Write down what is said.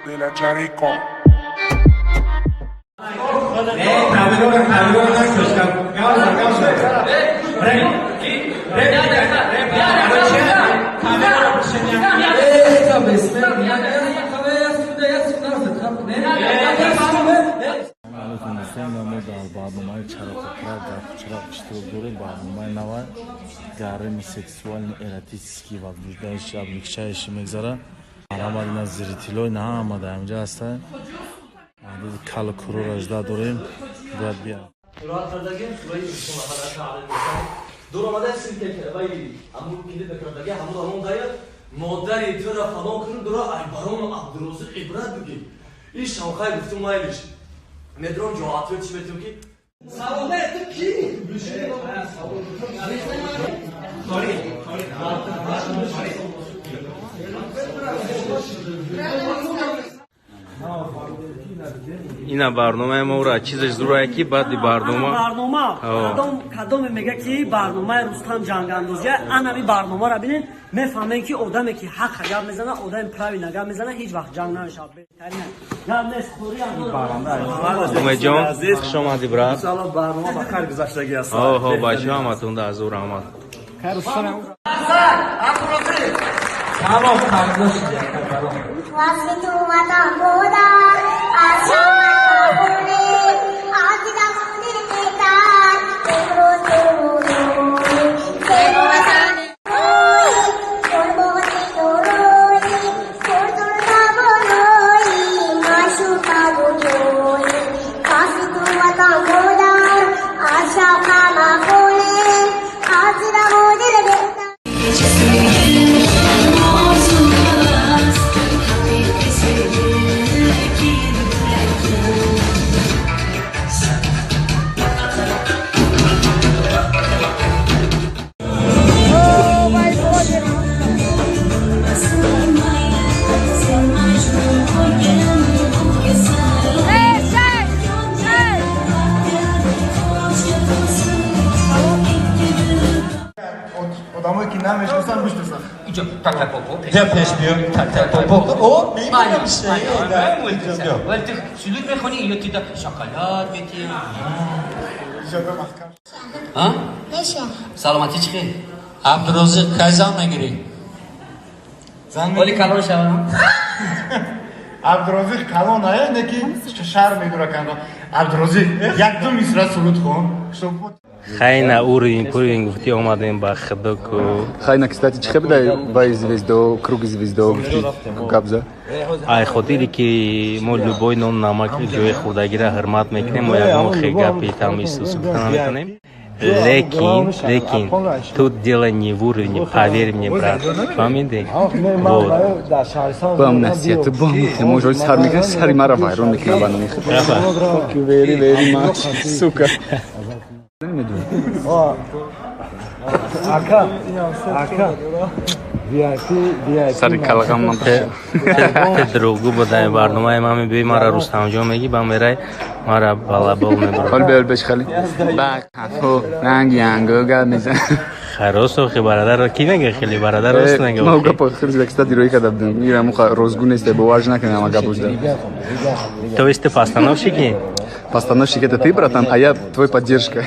de la Charico. برنامه چراغ‌ها چراغ اشتراک برنامه نوع گرمی سکسوالنی اراتیسکی و وجودش ابلیکشایش میگذاره. برنامه نظری تلوی نه آمده اینجا هسته. دیگه کال کروراج داریم. باید بیا. راه کردگیم سوی سوال تعالی می‌کنم. دور آمده سیمت که وای امور کلی بکردگی همون دایر مادری تو را فلان کن دور ای بارون عبدالرزاق عبرت بگی. این شاخای گفتم مایلش. ندرون جواب چی میتونی کی؟ سوال تو کی؟ اینا برنامه ما را چیزش ضروره کی بعد برنامه کدام میگه که برنامه رستم جنگاندوزی انمی برنامه را ببینید میفهمین که آدمی که حق گپ میزنه آدم پراوی نگم میزنه هیچ وقت جنگ نشه بهترین گپ نیست خوری اومد جان خوش آمدی برات سلام برنامه بخیر گذشتگی است. اوه بچه آمدون در زور آمد سلام خرگوش واسه تو مدام بودا آشا بونه آزیدا بونه تار امروز روزی سیمو واسانی اوی کربوتی دوروی کردون دابونوی ماشو کابونوی واسه تو مدام بودا آشا بونه آزیدا بونه تار Adamı ki ne meşgulsan güçtürsen. Ya peşmiyor. O benim işte. ولی تو سلوک میخونی یا تو شکلات میتی؟ İcada mahkam. ها؟ نشه سلامتی چی خیلی؟ عبدالرزاق کجا میگیری؟ ولی کلان شما؟ Abdurozik kalon aya ne ki şar meydura kanka. Abdurozik yakdım İsra sulut kon. Şoput. خیلی اورین پورین گفتی آمدیم با خدا کو Хайна, кстати, чи хеб дай бай звездо, круг звездо, габза. ай хотіли که ما любой نون نمک جای خودگی را حرمت میکنیم و یک مخ گپی تمیز سوختن میکنیم لیکن تو دل не в уровне поверь мне брат فهمیدی вот Бам насият, бам, ты можешь сар микнешь, сари мара вайрон микнешь бану микнешь. Fuck you very very much, сука. سر کلغم من دروغگو بودن برنامه ما می مرا رستم جان میگی با میرای مرا بالا بول میبره حال بیار بش خالی باق حفو رنگ ینگو گرد میزن خراس و خی برادر را کی نگه خیلی برادر راست نگه ما گپ خیلی زکستا دیروی کردم میرم مخ روزگو نیست به واج نکنم اما گپوش دارم то есть ты постановщики постановщик это ты братан а я твой поддержка